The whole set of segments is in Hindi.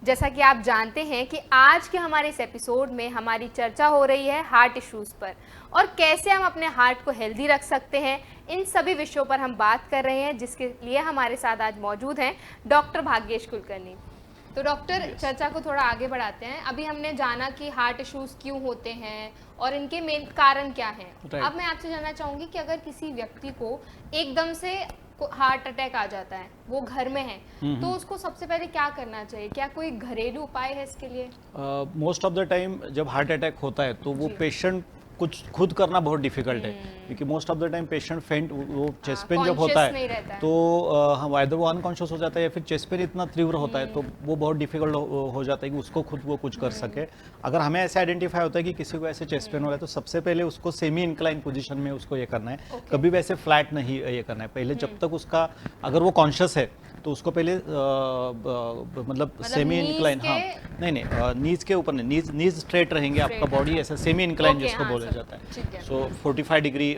जैसा कि आप जानते हैं कि आज के हमारे इस एपिसोड में हमारी चर्चा हो रही है हार्ट इश्यूज़ पर और कैसे हम अपने हार्ट को हेल्दी रख सकते हैं। इन सभी विषयों पर हम बात कर रहे हैं, जिसके लिए हमारे साथ आज मौजूद हैं डॉक्टर भाग्येश कुलकर्णी। तो डॉक्टर, चर्चा को थोड़ा आगे बढ़ाते हैं। अभी हमने जाना कि हार्ट इश्यूज़ क्यों होते हैं और इनके मेन कारण क्या हैं। अब मैं आपसे जानना चाहूँगी कि अगर किसी व्यक्ति को एकदम से हार्ट अटैक आ जाता है, वो घर में है, तो उसको सबसे पहले क्या करना चाहिए? क्या कोई घरेलू उपाय है इसके लिए? मोस्ट ऑफ द टाइम जब हार्ट अटैक होता है तो वो पेशेंट कुछ खुद करना बहुत डिफिकल्ट है, क्योंकि most of the time patient फेंट, वो चेस्ट पेन जब होता है तो हम आइदर वो अनकॉन्शियस हो जाता है या फिर चेस्ट पेन इतना तीव्र होता है तो वो बहुत डिफिकल्ट हो जाता है कि उसको खुद वो कुछ कर सके। अगर हमें ऐसे आइडेंटिफाई होता है कि किसी को ऐसे चेस्ट पेन हो रहा है तो सबसे पहले उसको सेमी इंक्लाइन पोजीशन में उसको ये करना है, कभी वैसे फ्लैट नहीं ये करना है। पहले जब तक उसका, अगर वो कॉन्शियस है तो उसको पहले मतलब सेमी इंक्लाइन, हाँ नहीं नीज के ऊपर नहीं, नीज स्ट्रेट रहेंगे, आपका बॉडी ऐसा सेमी इंक्लाइन जिसको बोला जाता है। सो 45 डिग्री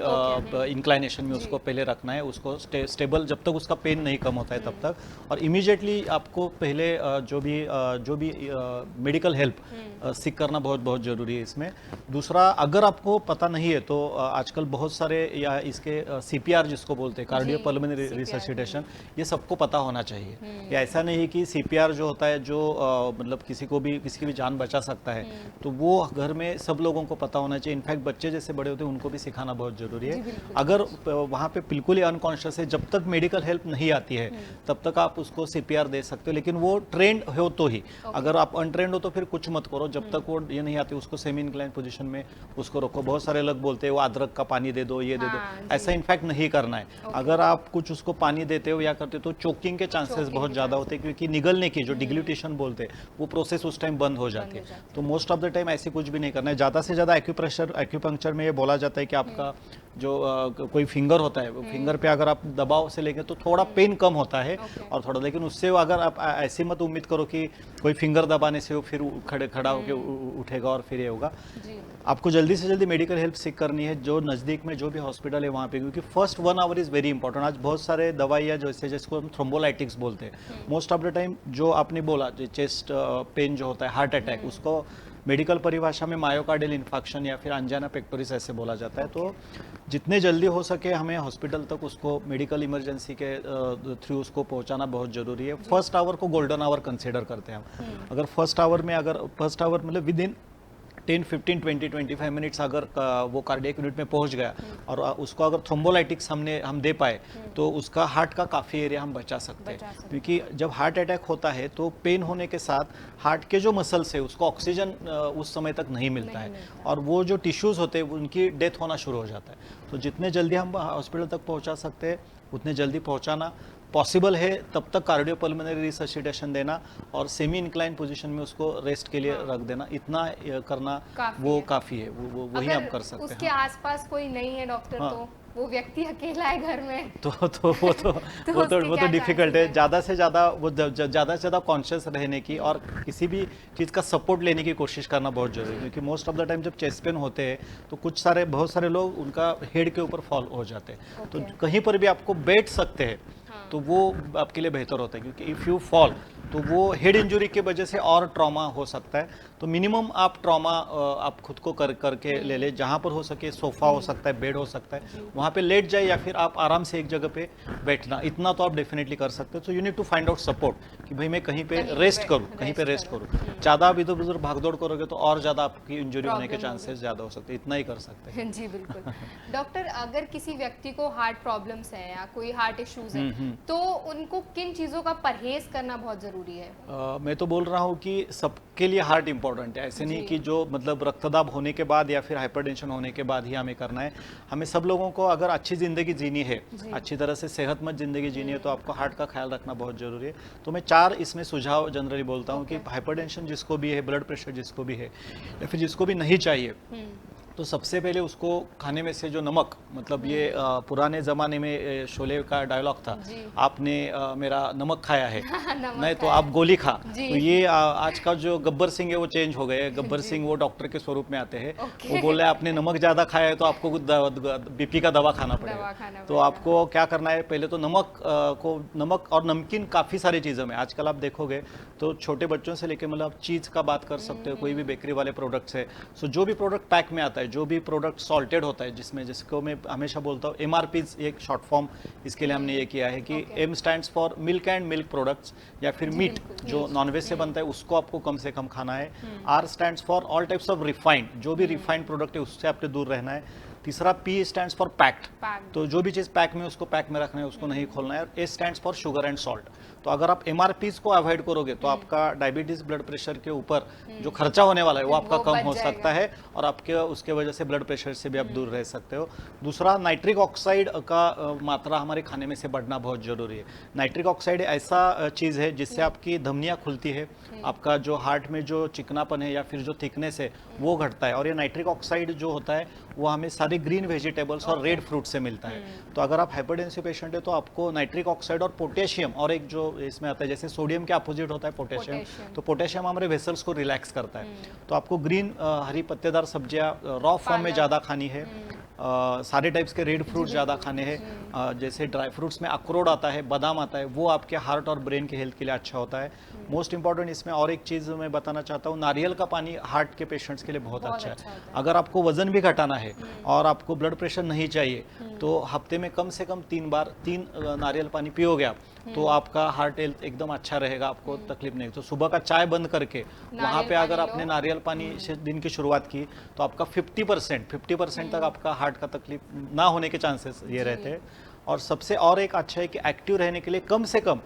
इंक्लाइनेशन में उसको पहले रखना है, उसको स्टेबल जब तक उसका पेन नहीं कम होता है तब तक। और इमीडिएटली आपको पहले जो भी मेडिकल हेल्प सीख करना बहुत बहुत ज़रूरी है इसमें। दूसरा, अगर आपको पता नहीं है तो आजकल बहुत सारे या इसके CPR जिसको बोलते हैं, कार्डियो पल्मोनरी रिससिटेशन, ये सबको पता होना चाहिए। या ऐसा नहीं है कि CPR जो होता है जो मतलब किसी की भी जान बचा सकता है, तो वो घर में सब लोगों को पता होना चाहिए। इनफैक्ट बच्चे जैसे बड़े होते हैं उनको भी सिखाना बहुत जरूरी है। अगर वहाँ पे बिल्कुल ही अनकॉन्शियस है, जब तक मेडिकल हेल्प नहीं आती है तब तक आप उसको CPR दे सकते हो, लेकिन वो ट्रेंड हो तो ही। अगर आप अनट्रेंड हो तो फिर कुछ मत करो, जब तक वो ये नहीं आती उसको सेमी इंक्लाइन पोजीशन में उसको रखो। बहुत सारे लोग बोलते हैं वो अदरक का पानी दे दो, ये दे दो, ऐसा इनफैक्ट नहीं करना है। अगर आप कुछ उसको पानी देते हो या करते हो तो चोकिंग के चांसेस बहुत ज़्यादा होते हैं, क्योंकि निगलने की जो डिग्लूटेशन बोलते हैं वो प्रोसेस उस टाइम बंद हो जाती है। तो मोस्ट ऑफ द टाइम ऐसे कुछ भी नहीं करना है। ज़्यादा से ज़्यादा एक्यूपंक्चर में ये बोला जाता है कि आपका जो कोई फिंगर होता है, फिंगर पे अगर आप दबाव से लेंगे तो थोड़ा पेन कम होता है और थोड़ा, लेकिन उससे अगर आप ऐसी मत उम्मीद करो कि कोई फिंगर दबाने से वो फिर खड़ा होकर उठेगा और फिर ये होगा। आपको जल्दी से जल्दी मेडिकल हेल्प सीख करनी है, जो नज़दीक में जो भी हॉस्पिटल है वहाँ पे, क्योंकि first 1 our is very important. आज बहुत सारे दवाइयाँ जैसे जिसको हम थ्रोम्बोलाइटिक्स बोलते हैं, मोस्ट ऑफ द टाइम जो आपने बोला जो चेस्ट पेन जो होता है, हार्ट अटैक, उसको मेडिकल परिभाषा में मायोकार्डियल इन्फेक्शन या फिर अंजाना पेक्टोरिस ऐसे बोला जाता है। तो जितने जल्दी हो सके हमें हॉस्पिटल तक उसको मेडिकल इमरजेंसी के थ्रू उसको पहुंचाना बहुत ज़रूरी है। फर्स्ट आवर को गोल्डन आवर कंसिडर करते हैं हम। अगर फर्स्ट आवर मतलब विद इन 10, 15, 20, 25 मिनट्स अगर वो कार्डियक यूनिट में पहुंच गया और उसको अगर थ्रोम्बोलाइटिक्स हम दे पाए तो उसका हार्ट का काफ़ी एरिया हम बचा सकते हैं। क्योंकि जब हार्ट अटैक होता है तो पेन होने के साथ हार्ट के जो मसल्स है उसको ऑक्सीजन उस समय तक नहीं मिलता है और वो जो टिश्यूज़ होते हैं उनकी डेथ होना शुरू हो जाता है। तो जितने जल्दी हम हॉस्पिटल तक पहुँचा सकते हैं उतने जल्दी पहुँचाना, पॉसिबल है तब तक कार्डियोपल्मोनरी रिससिटेशन देना और सेमी इंक्लाइन पोजीशन में उसको रेस्ट के लिए रख देना, इतना करना वो काफ़ी है। वो वही हम कर सकते हैं। उसके आसपास कोई नहीं है डॉक्टर, तो वो व्यक्ति अकेला है घर में, तो वो तो डिफिकल्ट है। ज़्यादा से ज़्यादा कॉन्शियस रहने की और किसी भी चीज़ का सपोर्ट लेने की कोशिश करना बहुत जरूरी है। क्योंकि मोस्ट ऑफ द टाइम जब चेस्ट पेन होते हैं तो बहुत सारे लोग उनका हेड के ऊपर फॉल हो जाते हैं। तो कहीं पर भी आपको बैठ सकते हैं तो वो आपके लिए बेहतर होता है, क्योंकि इफ़ यू फॉल तो वो हेड इंजरी की वजह से और ट्रॉमा हो सकता है। तो मिनिमम आप ट्रॉमा आप खुद को करके ले ले। जहाँ पर हो सके, सोफ़ा हो सकता है, बेड हो सकता है, वहाँ पे लेट जाए या फिर आप आराम से एक जगह पे बैठना, इतना तो आप डेफिनेटली कर सकते हो। So you need to find out support कि भाई मैं कहीं पे रेस्ट करूँ, ज़्यादा आप इधर उधर भागदौड़ करोगे तो और ज़्यादा आपकी इंजरी होने के चांसेस ज़्यादा हो सकते हैं। इतना ही कर सकते हैं। जी बिल्कुल। डॉक्टर, अगर किसी व्यक्ति को हार्ट प्रॉब्लम्स है या कोई हार्ट इश्यूज है तो उनको किन चीज़ों का परहेज करना बहुत ज़रूरी है? मैं तो बोल रहा हूँ कि सबके लिए हार्ट इंपॉर्टेंट है। ऐसे नहीं कि जो मतलब रक्तदाब होने के बाद या फिर हाइपरटेंशन होने के बाद ही हमें करना है। हमें सब लोगों को अगर अच्छी ज़िंदगी जीनी है, अच्छी तरह से सेहतमंद ज़िंदगी जीनी है, तो आपको हार्ट का ख्याल रखना बहुत ज़रूरी है। तो मैं 4 इसमें सुझाव जनरली बोलता हूँ कि हाइपरटेंशन जिसको भी है, ब्लड प्रेशर जिसको भी है या फिर जिसको भी नहीं चाहिए, तो सबसे पहले उसको खाने में से जो नमक, मतलब ये पुराने ज़माने में शोले का डायलॉग था, आपने मेरा नमक खाया है नहीं तो आप गोली खा। तो ये आज का जो गब्बर सिंह है वो चेंज हो गए। गब्बर सिंह वो डॉक्टर के स्वरूप में आते हैं। वो बोल रहे हैं आपने नमक ज़्यादा खाया है तो आपको बीपी का दवा खाना पड़ेगा। तो आपको क्या करना है, पहले तो नमक और नमकीन काफ़ी सारी चीज़ों में आजकल आप देखोगे तो छोटे बच्चों से लेके मतलब चीज़ का बात कर सकते हो, कोई भी बेकरी वाले प्रोडक्ट्स है। सो जो भी प्रोडक्ट पैक में आता है, जो भी प्रोडक्ट सॉल्टेड होता है, जिसको मैं हमेशा बोलता हूँ MRPs, एक शॉर्ट फॉर्म इसके लिए हमने ये किया है कि M stands for milk and milk products, या फिर मीट जो नॉनवेज से बनता है उसको आपको कम से कम खाना है। R stands for all types of refined, जो भी रिफाइंड प्रोडक्ट है उससे आपको दूर रहना है। तीसरा P स्टैंड्स फॉर पैक्ड, तो जो भी चीज़ पैक में उसको पैक में रखना है, उसको नहीं खोलना है। A stands for sugar and salt. तो अगर आप MRPs को अवॉइड करोगे तो आपका डायबिटीज ब्लड प्रेशर के ऊपर जो खर्चा होने वाला है वो आपका कम हो सकता है, और आपके उसके वजह से ब्लड प्रेशर से भी आप दूर रह सकते हो। दूसरा, नाइट्रिक ऑक्साइड का मात्रा हमारे खाने में से बढ़ना बहुत जरूरी है। नाइट्रिक ऑक्साइड ऐसा चीज़ है जिससे आपकी धमनियाँ खुलती है, आपका जो हार्ट में जो चिकनापन है या फिर जो थिकनेस है वो घटता है। और ये नाइट्रिक ऑक्साइड जो होता है वो हमें सारे ग्रीन वेजिटेबल्स और रेड फ्रूट से मिलता है। तो अगर आप हाइपरटेंसिव पेशेंट है तो आपको नाइट्रिक ऑक्साइड और पोटेशियम, और एक जो इसमें आता है जैसे सोडियम के अपोजिट होता है पोटेशियम, तो पोटेशियम हमारे वेसल्स को रिलैक्स करता है। तो आपको ग्रीन हरी पत्तेदार सब्जियां रॉ फॉर्म में ज़्यादा खानी है। सारे टाइप्स के रेड फ्रूट ज़्यादा खाने हैं। जैसे ड्राई फ्रूट्स में अखरोट आता है, बादाम आता है, वो आपके हार्ट और ब्रेन के हेल्थ के लिए अच्छा होता है। मोस्ट इंपॉर्टेंट इसमें और एक चीज़ मैं बताना चाहता हूँ, नारियल का पानी हार्ट के पेशेंट्स के लिए बहुत अच्छा है। अगर आपको वजन भी घटाना है और आपको ब्लड प्रेशर नहीं चाहिए तो हफ्ते में कम से कम 3 नारियल पानी पियोगे आप तो आपका हार्ट हेल्थ एकदम अच्छा रहेगा, आपको तकलीफ नहीं। तो सुबह का चाय बंद करके वहाँ पे अगर आपने नारियल पानी से दिन की शुरुआत की तो आपका 50% तक आपका हार्ट का तकलीफ ना होने के चांसेस ये रहते हैं। और सबसे और एक अच्छा है कि एक्टिव रहने के लिए कम से कम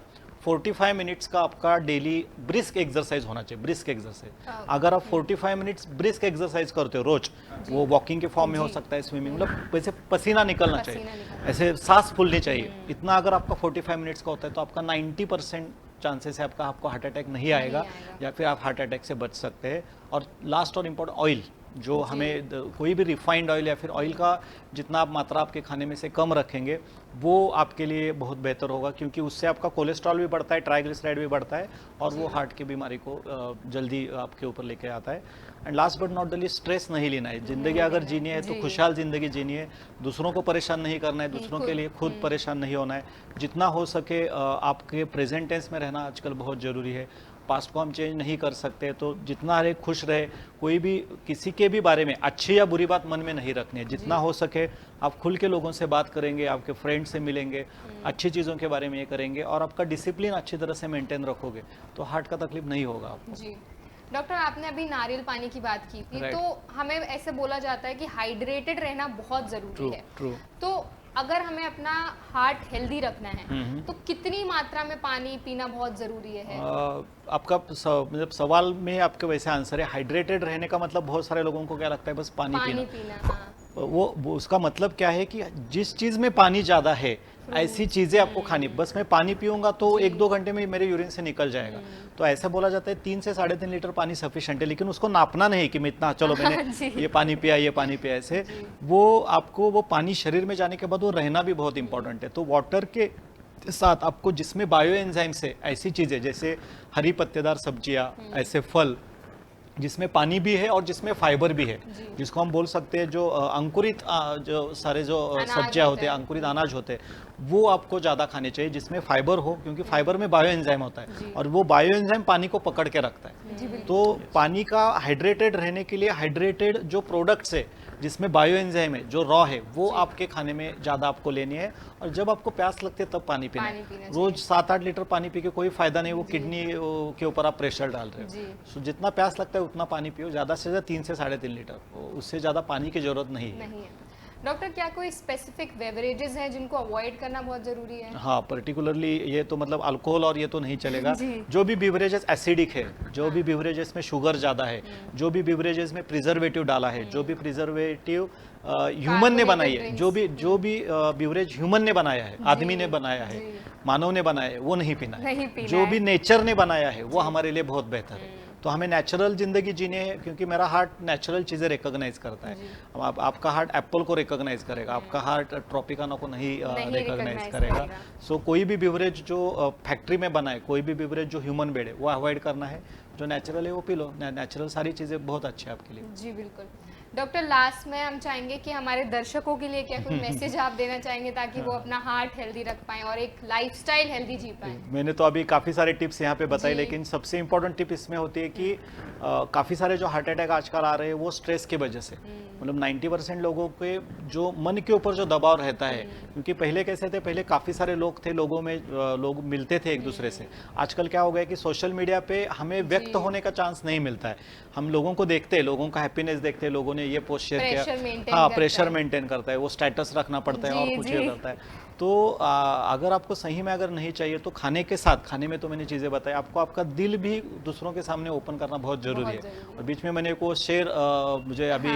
45 मिनट्स का आपका डेली ब्रिस्क एक्सरसाइज होना चाहिए। ब्रिस्क एक्सरसाइज, अगर आप 45 मिनट्स ब्रिस्क एक्सरसाइज करते हो रोज, वो वॉकिंग के फॉर्म में हो सकता है, स्विमिंग, मतलब वैसे पसीना निकलना चाहिए, ऐसे सांस फूलनी चाहिए। इतना अगर आपका 45 मिनट्स का होता है तो आपका 90% चांसेस है आपको हार्ट अटैक नहीं आएगा, या फिर आप हार्ट अटैक से बच सकते हैं। और लास्ट और इम्पोर्टेंट, ऑयल, जो हमें कोई भी रिफाइंड ऑयल या फिर ऑयल का जितना आप मात्रा आपके खाने में से कम रखेंगे वो आपके लिए बहुत बेहतर होगा, क्योंकि उससे आपका कोलेस्ट्रॉल भी बढ़ता है, ट्राइग्लिसराइड भी बढ़ता है, और वो हार्ट की बीमारी को जल्दी आपके ऊपर लेके आता है। And last but not the least, stress नहीं लेना है। ज़िंदगी अगर जीनी है तो खुशहाल ज़िंदगी जीनी है, दूसरों को परेशान नहीं करना है, दूसरों के लिए खुद परेशान नहीं होना है। जितना हो सके आपके प्रेजेंट टेंस में रहना आजकल बहुत ज़रूरी है। पास्ट को हम चेंज नहीं कर सकते, तो जितना हर एक खुश रहे, कोई भी किसी के भी बारे में अच्छी या बुरी बात मन में नहीं रखनी है। जितना हो सके आप खुल के लोगों से बात करेंगे, आपके फ्रेंड से मिलेंगे, अच्छी चीज़ों के बारे में ये करेंगे, और आपका डिसिप्लिन अच्छी तरह से मेंटेन रखोगे तो हार्ट का तकलीफ नहीं होगा आपको। जी डॉक्टर, आपने अभी नारियल पानी की बात की थी, तो हमें ऐसे बोला जाता है कि हाइड्रेटेड रहना बहुत ज़रूरी है। तो अगर हमें अपना हार्ट हेल्दी रखना है तो कितनी मात्रा में पानी पीना बहुत ज़रूरी है? आपका मतलब सवाल में आपका वैसे आंसर है। हाइड्रेटेड रहने का मतलब बहुत सारे लोगों को क्या लगता है बस पानी पीना। हाँ। वो उसका मतलब क्या है कि जिस चीज़ में पानी ज़्यादा है ऐसी चीज़ें आपको खानी। बस मैं पानी पीऊंगा तो 1-2 घंटे में मेरे यूरिन से निकल जाएगा। तो ऐसा बोला जाता है 3 से 3.5 लीटर पानी सफिशिएंट है, लेकिन उसको नापना नहीं कि मैं इतना, चलो मैंने ये पानी पिया ऐसे। वो आपको वो पानी शरीर में जाने के बाद वो रहना भी बहुत इंपॉर्टेंट है। तो वाटर के साथ आपको जिसमें बायो एंजाइम से ऐसी चीज़ें जैसे हरी पत्तेदार सब्जियां, ऐसे फल जिसमें पानी भी है और जिसमें फाइबर भी है, जिसको हम बोल सकते हैं जो अंकुरित जो सारे जो सब्जियां होते हैं, अंकुरित अनाज होते हैं, वो आपको ज़्यादा खाने चाहिए जिसमें फाइबर हो, क्योंकि फाइबर में बायो एंजाइम होता है और वो बायो एंजाइम पानी को पकड़ के रखता है। तो पानी का हाइड्रेटेड रहने के लिए हाइड्रेटेड जो प्रोडक्ट्स है जिसमें बायो एंजाइम है, जो रॉ है, वो आपके खाने में ज़्यादा आपको लेनी है। और जब आपको प्यास लगती है तब पानी पीना है। रोज 7-8 लीटर पानी पी के कोई फायदा नहीं, वो किडनी के ऊपर आप प्रेशर डाल रहे हो। सो जितना प्यास लगता है उतना पानी पियो, ज़्यादा से ज़्यादा 3 से 3.5 लीटर, उससे ज़्यादा पानी की जरूरत नहीं है। डॉक्टर, क्या कोई स्पेसिफिक बेवरेजेस हैं जिनको अवॉइड करना बहुत जरूरी है? हाँ, पर्टिकुलरली ये तो मतलब अल्कोहल और ये तो नहीं चलेगा। जो भी बिवरेजेस एसिडिक है, जो भी बिवरेजेस में शुगर ज़्यादा है, जो भी बिवरेजेस में प्रिजर्वेटिव डाला है, जो भी प्रिजर्वेटिव ह्यूमन ने बनाई है, जो भी बिवरेज ह्यूमन ने बनाया है, आदमी ने बनाया है, मानव ने बनाया है, वो नहीं पीना है। जो भी नेचर ने बनाया है वो हमारे लिए बहुत बेहतर है। तो हमें नेचुरल जिंदगी जीनी है, क्योंकि मेरा हार्ट नेचुरल चीज़ें रिकॉग्नाइज करता है। अब आपका हार्ट एप्पल को रिकॉग्नाइज करेगा, आपका हार्ट ट्रॉपिकाना को नहीं रिकॉग्नाइज करेगा। सो कोई भी बिवरेज जो फैक्ट्री में बना है, कोई भी बिवरेज जो ह्यूमन मेड है, वो अवॉइड करना है। जो नेचुरल है वो पी लो, नेचुरल सारी चीज़ें बहुत अच्छी है आपके लिए। जी बिल्कुल। डॉक्टर, लास्ट में हम चाहेंगे कि हमारे दर्शकों के लिए क्या कोई मैसेज आप देना चाहेंगे ताकि वो अपना हार्ट हेल्दी रख पाएं और एक लाइफस्टाइल हेल्दी जी पाएं? मैंने तो अभी काफ़ी सारे टिप्स यहाँ पे बताए, लेकिन सबसे इम्पोर्टेंट टिप इसमें होती है कि काफ़ी सारे जो हार्ट अटैक आजकल आ रहे हैं वो स्ट्रेस की वजह से, मतलब 90% लोगों के जो मन के ऊपर जो दबाव रहता है, क्योंकि पहले कैसे थे, पहले काफ़ी सारे लोग थे, लोगों में लोग मिलते थे एक दूसरे से। आजकल क्या हो गया कि सोशल मीडिया पे हमें व्यक्त होने का चांस नहीं मिलता है। हम लोगों को देखते हैं, लोगों का हैप्पीनेस देखते हैं, लोगों ने ये पोस्ट शेयर किया, हाँ प्रेशर मेंटेन करता है, वो स्टेटस रखना पड़ता है और कुछ ये करता है। तो अगर आपको सही में अगर नहीं चाहिए तो खाने के साथ, खाने में तो मैंने चीज़ें बताई आपको, आपका दिल भी दूसरों के सामने ओपन करना बहुत ज़रूरी है। और बीच में मैंने को शेर मुझे अभी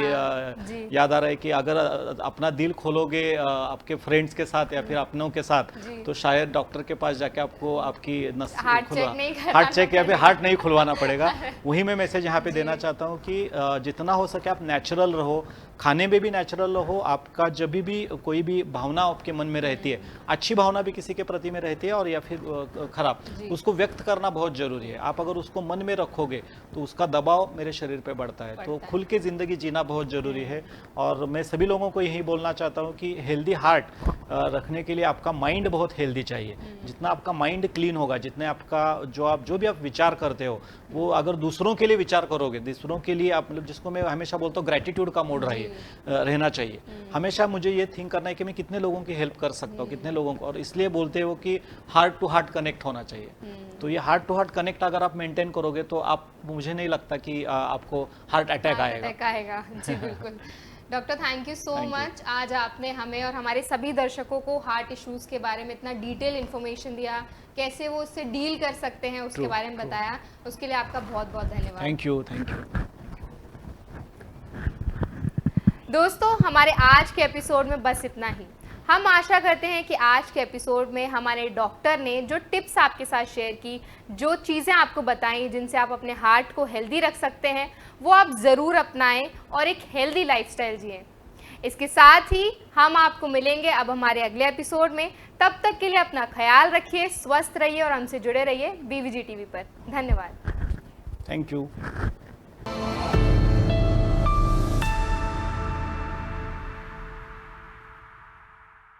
याद आ रहा है कि अगर अपना दिल खोलोगे आपके फ्रेंड्स के साथ या फिर अपनों के साथ, तो शायद डॉक्टर के पास जाके आपको आपकी हार्ट चेक या फिर हार्ट नहीं खुलवाना पड़ेगा। वही मैं मैसेज यहाँ पे देना चाहता हूँ कि जितना हो सके आप नेचुरल रहो, खाने में भी नेचुरल रहो। आपका जब भी कोई भी भावना आपके मन में रहती है, अच्छी भावना भी किसी के प्रति में रहती है और या फिर खराब, उसको व्यक्त करना बहुत जरूरी है। आप अगर उसको मन में रखोगे तो उसका दबाव मेरे शरीर पे बढ़ता है। तो खुल के जिंदगी जीना बहुत जरूरी है। और मैं सभी लोगों को यही बोलना चाहता हूँ कि हेल्दी हार्ट रखने के लिए आपका माइंड बहुत हेल्दी चाहिए। जितना आपका माइंड क्लीन होगा, जितने आपका जो भी आप विचार करते हो, वो अगर दूसरों के लिए विचार करोगे, दूसरों के लिए आप, मतलब जिसको मैं हमेशा बोलता हूँ ग्रेटिट्यूड का मोड रहना चाहिए। हमेशा मुझे ये थिंक करना है कि मैं कितने लोगों की हेल्प कर सकता हूँ, कितने लोगों को, और इसलिए बोलते हो कि हार्ट टू हार्ट कनेक्ट होना चाहिए। तो ये हार्ट टू हार्ट कनेक्ट अगर आप मेंटेन करोगे तो आप, मुझे नहीं लगता कि आपको हार्ट अटैक आएगा। जी बिल्कुल। Doctor, thank you so much. आज आपने हमें और हमारे सभी दर्शकों को हार्ट इश्यूज के बारे में इतना डिटेल इन्फॉर्मेशन दिया, कैसे वो उससे डील कर सकते हैं उसके बारे में बताया, उसके लिए आपका बहुत बहुत धन्यवाद। Thank you. दोस्तों, हमारे आज के एपिसोड में बस इतना ही। हम आशा करते हैं कि आज के एपिसोड में हमारे डॉक्टर ने जो टिप्स आपके साथ शेयर की, जो चीज़ें आपको बताई जिनसे आप अपने हार्ट को हेल्दी रख सकते हैं, वो आप ज़रूर अपनाएं और एक हेल्दी लाइफस्टाइल जिएं। इसके साथ ही हम आपको मिलेंगे अब हमारे अगले एपिसोड में। तब तक के लिए अपना ख्याल रखिए, स्वस्थ रहिए और हमसे जुड़े रहिए BVG TV पर। धन्यवाद। Thank you.